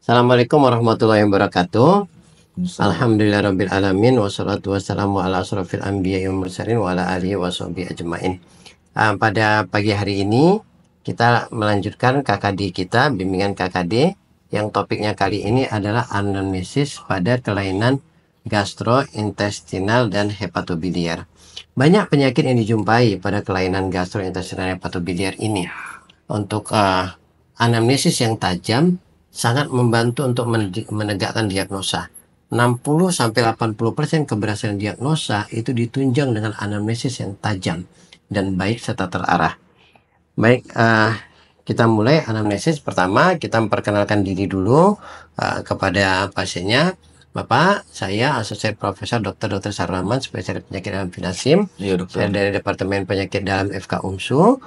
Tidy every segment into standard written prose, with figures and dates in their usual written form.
Assalamualaikum warahmatullahi wabarakatuh. Salam. Alhamdulillahirabbil alamin wassalatu wassalamu ala asrofil anbiya'i wal mursalin wa ala alihi washabihi ajmain. Pada pagi hari ini kita melanjutkan KKD kita, bimbingan KKD yang topiknya kali ini adalah anamnesis pada kelainan gastrointestinal dan hepatobiliar. Banyak penyakit yang dijumpai pada kelainan gastrointestinal dan hepatobiliar ini. Untuk anamnesis yang tajam sangat membantu untuk menegakkan diagnosa. 60-80% keberhasilan diagnosa itu ditunjang dengan anamnesis yang tajam dan baik serta terarah. Baik, kita mulai anamnesis. Pertama, kita memperkenalkan diri dulu kepada pasiennya. Bapak, saya Asosiat Profesor Dr. Sarraman, spesialis penyakit dalam Finasim. Iya, Saya dokter. dari Departemen Penyakit Dalam FK UMSU.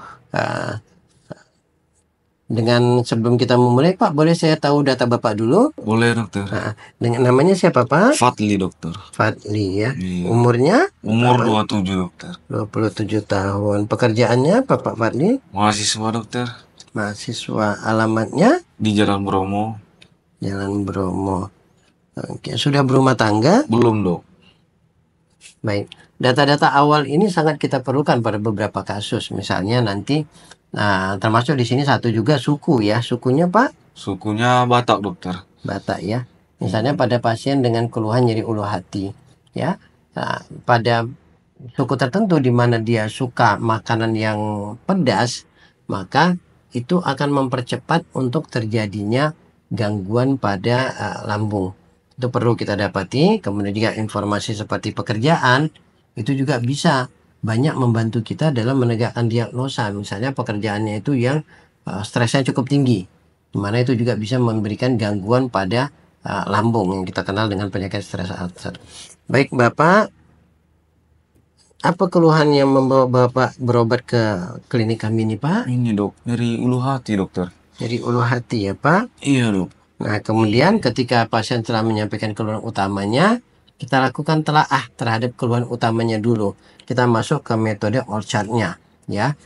Dengan sebelum kita memulai, Pak, boleh saya tahu data Bapak dulu? Boleh, dokter. Dengan namanya siapa, Pak? Fadli, dokter. Fadli ya. Iya. Umurnya? Umur 27, dokter. 27 tahun. Pekerjaannya apa, Pak Fadli? Mahasiswa, dokter. Mahasiswa. Alamatnya? Di Jalan Bromo. Jalan Bromo. Oke, sudah berumah tangga? Belum, dok. Baik. Data-data awal ini sangat kita perlukan pada beberapa kasus. Misalnya nanti, termasuk di sini satu juga suku ya. Sukunya, Pak? Sukunya Batak, dokter. Batak ya. Misalnya pada pasien dengan keluhan nyeri ulu hati ya. Pada suku tertentu di mana dia suka makanan yang pedas, maka itu akan mempercepat untuk terjadinya gangguan pada lambung. Itu perlu kita dapati. Kemudian juga informasi seperti pekerjaan itu juga bisa banyak membantu kita dalam menegakkan diagnosa. Misalnya pekerjaannya itu yang stresnya cukup tinggi, dimana itu juga bisa memberikan gangguan pada lambung yang kita kenal dengan penyakit stres ulcer. Baik, Bapak, apa keluhan yang membawa Bapak berobat ke klinik kami ini, Pak? Ini, dok. Dari ulu hati, dokter. Jadi ulu hati ya, Pak? Iya, dok. Nah, kemudian ketika pasien telah menyampaikan keluhan utamanya, kita lakukan telaah terhadap keluhan utamanya dulu. Kita masuk ke metode Orchard-nya, ya.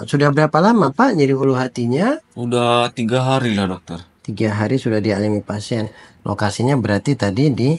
Sudah berapa lama, Pak, nyeri ulu hatinya? Udah 3 hari lah, dokter. 3 hari sudah dialami pasien. Lokasinya berarti tadi di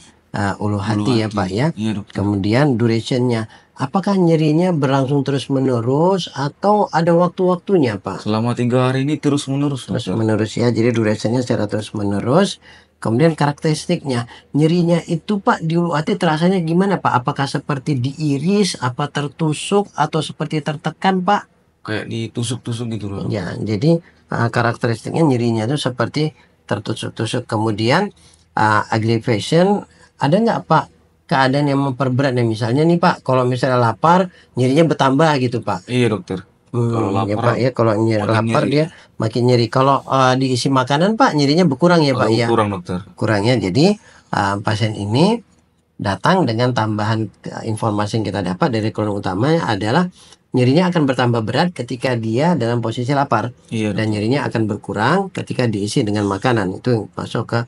ulu hati ya, Pak ya. Iya, dokter. Kemudian durationnya, apakah nyerinya berlangsung terus-menerus atau ada waktu-waktunya, Pak? Selama 3 hari ini terus-menerus, dokter. Terus-menerus ya, jadi durationnya secara terus-menerus. Kemudian karakteristiknya, nyerinya itu, Pak, di ulu hati terasanya gimana, Pak? Apakah seperti diiris, apa tertusuk, atau seperti tertekan, Pak? Kayak ditusuk-tusuk gitu loh, dokter. Ya, jadi karakteristiknya nyerinya itu seperti tertusuk-tusuk. Kemudian aggravation, ada nggak, Pak, keadaan yang memperberat? Misalnya nih, Pak, kalau misalnya lapar, nyerinya bertambah gitu, Pak. Iya, dokter. Kalau Ya, lapar, Pak ya, kalau makin lapar nyeri. dia makin nyeri. Kalau diisi makanan, Pak, nyerinya berkurang ya, Pak ya. Kurang, dokter. Kurangnya, jadi pasien ini datang dengan tambahan informasi yang kita dapat dari keluhan utamanya adalah nyerinya akan bertambah berat ketika dia dalam posisi lapar, Iya, dan dokter. nyerinya akan berkurang ketika diisi dengan makanan. Itu masuk ke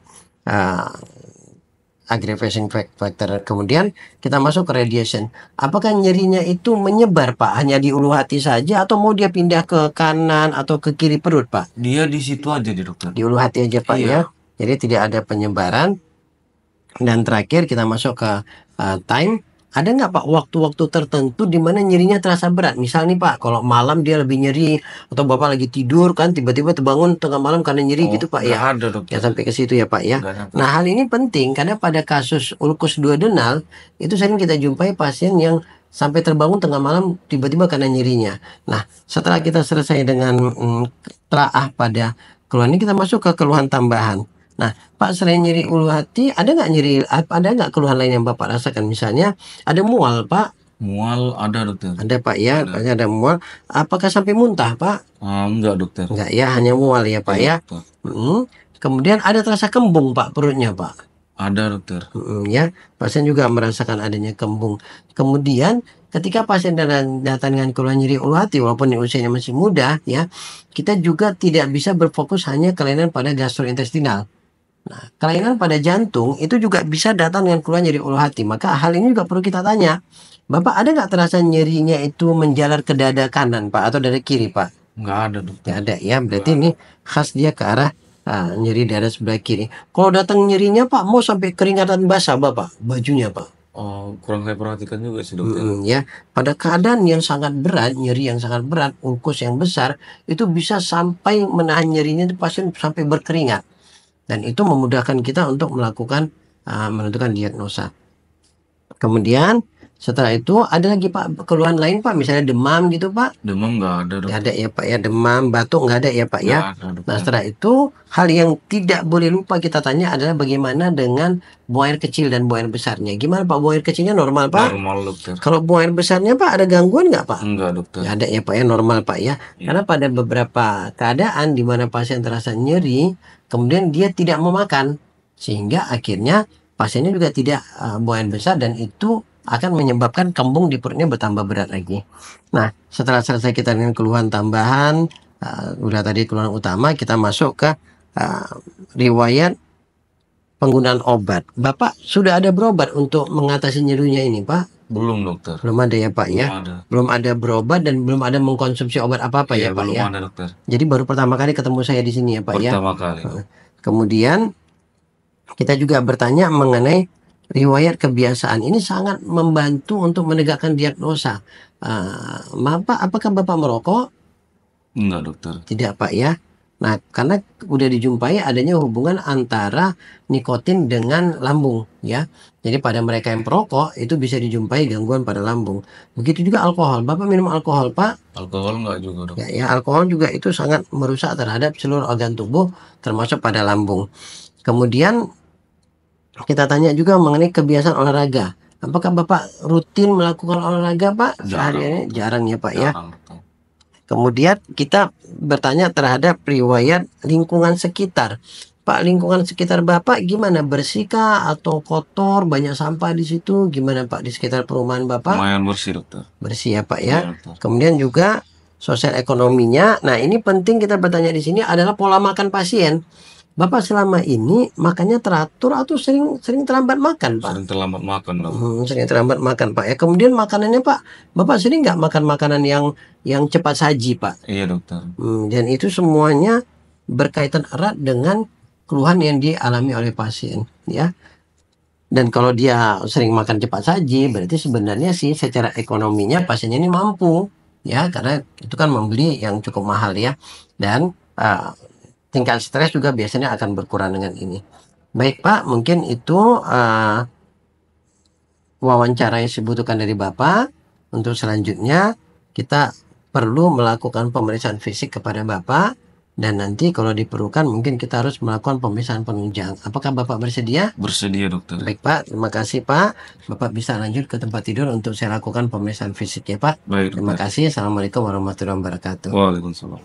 aggravation factor. Kemudian kita masuk ke radiation. Apakah nyerinya itu menyebar, Pak, hanya di ulu hati saja, atau mau dia pindah ke kanan atau ke kiri perut, Pak? Dia di situ aja deh, dokter. Di ulu hati aja, Pak Iya. ya. Jadi tidak ada penyebaran. Dan terakhir kita masuk ke time. Ada nggak, Pak, waktu-waktu tertentu di mana nyerinya terasa berat? Misal nih, Pak, kalau malam dia lebih nyeri, atau Bapak lagi tidur kan tiba-tiba terbangun tengah malam karena nyeri gitu, Pak ya. Nggak ada, dokter. Ya sampai ke situ ya, Pak ya. Nggak sampai. Nah, hal ini penting karena pada kasus ulkus duodenal itu sering kita jumpai pasien yang sampai terbangun tengah malam tiba-tiba karena nyerinya. Nah, setelah kita selesai dengan telaah pada keluhan ini, kita masuk ke keluhan tambahan. Nah, Pak, selain nyeri ulu hati, ada nggak keluhan lain yang Bapak rasakan? Misalnya ada mual, Pak. Mual ada, dokter. Ada, Pak ya, Ada. pasti ada mual. Apakah sampai muntah, Pak? Enggak, dokter. Enggak ya, hanya mual ya, Pak ya. Dokter. Kemudian ada terasa kembung, Pak, perutnya, Pak. Ada, dokter. Ya, pasien juga merasakan adanya kembung. Kemudian ketika pasien datang dengan keluhan nyeri ulu hati, walaupun usianya masih muda, ya, kita juga tidak bisa berfokus hanya kelainan pada gastrointestinal. Nah, kelainan pada jantung itu juga bisa datang dengan keluhan nyeri ulu hati. Maka hal ini juga perlu kita tanya. Bapak, ada nggak terasa nyerinya itu menjalar ke dada kanan, Pak, atau dada kiri, Pak? Nggak ada, dokter. Nggak ada ya, berarti ini khas dia ke arah nyeri dada sebelah kiri. Kalau datang nyerinya Pak, mau sampai keringatan basah Bapak, bajunya Pak. Oh, kurang saya perhatikan juga sih dokter. Ya, pada keadaan yang sangat berat, nyeri yang sangat berat, ulkus yang besar, itu bisa sampai menahan nyerinya itu pasien sampai berkeringat. Dan itu memudahkan kita untuk melakukan menentukan diagnosa. Kemudian setelah itu ada lagi Pak keluhan lain Pak, misalnya demam gitu Pak. Demam nggak ada Nggak dokter. ada ya Pak ya, demam, batuk nggak ada ya Pak ya. Nggak ada Nah dokter. setelah itu hal yang tidak boleh lupa kita tanya adalah bagaimana dengan buang air kecil dan buang air besarnya. Gimana Pak, buang air kecilnya normal Pak? Normal dokter. Kalau buang air besarnya Pak ada gangguan nggak Pak? Enggak dokter. Nggak ada ya Pak ya, normal Pak ya. Iya. Karena pada beberapa keadaan di mana pasien terasa nyeri, kemudian dia tidak mau makan, sehingga akhirnya pasiennya juga tidak buang air besar, dan itu akan menyebabkan kembung di perutnya bertambah berat lagi. Nah, setelah selesai kita dengan keluhan tambahan, udah tadi keluhan utama, kita masuk ke riwayat penggunaan obat. Bapak sudah ada berobat untuk mengatasi nyerinya ini, Pak? Belum dokter. Belum ada ya, Pak ya? Belum ada. Belum ada berobat dan belum ada mengkonsumsi obat apa-apa Iya, ya, Pak belum ya? ada dokter. Jadi baru pertama kali ketemu saya di sini ya, Pak ya? Pertama kali. Kemudian kita juga bertanya mengenai riwayat kebiasaan. Ini sangat membantu untuk menegakkan diagnosa. Bapak, apakah Bapak merokok? Enggak dokter. Tidak Pak ya. Nah, karena udah dijumpai adanya hubungan antara nikotin dengan lambung ya. Jadi pada mereka yang perokok itu bisa dijumpai gangguan pada lambung. Begitu juga alkohol. Bapak minum alkohol Pak? Alkohol enggak juga dokter. Ya, alkohol juga itu sangat merusak terhadap seluruh organ tubuh termasuk pada lambung. Kemudian kita tanya juga mengenai kebiasaan olahraga. Apakah Bapak rutin melakukan olahraga Pak? Sehari-hari? Jarang ya Pak ya. Jarang dokter. Kemudian kita bertanya terhadap riwayat lingkungan sekitar. Pak, lingkungan sekitar Bapak gimana? Bersihkah atau kotor? Banyak sampah di situ? Gimana Pak di sekitar perumahan Bapak? Lumayan bersih dokter. Bersih ya Pak ya. Iya dokter. Kemudian juga sosial ekonominya. Nah, ini penting kita bertanya di sini adalah pola makan pasien. Bapak selama ini makannya teratur atau sering terlambat makan Pak? Sering terlambat makan dok. Sering terlambat makan Pak ya. Kemudian makanannya Pak, Bapak sering nggak makan makanan yang cepat saji Pak? Iya dokter. Dan itu semuanya berkaitan erat dengan keluhan yang dialami oleh pasien ya. Dan kalau dia sering makan cepat saji, berarti sebenarnya sih secara ekonominya pasiennya ini mampu ya, karena itu kan membeli yang cukup mahal ya. Dan tingkat stres juga biasanya akan berkurang dengan ini. Baik Pak, mungkin itu wawancara yang saya butuhkan dari Bapak. Untuk selanjutnya kita perlu melakukan pemeriksaan fisik kepada Bapak, dan nanti kalau diperlukan mungkin kita harus melakukan pemeriksaan penunjang. Apakah Bapak bersedia? Bersedia dokter. Baik Pak, terima kasih Pak. Bapak bisa lanjut ke tempat tidur untuk saya lakukan pemeriksaan fisik ya Pak. Baik Terima dokter. kasih. Assalamualaikum warahmatullahi wabarakatuh. Waalaikumsalam.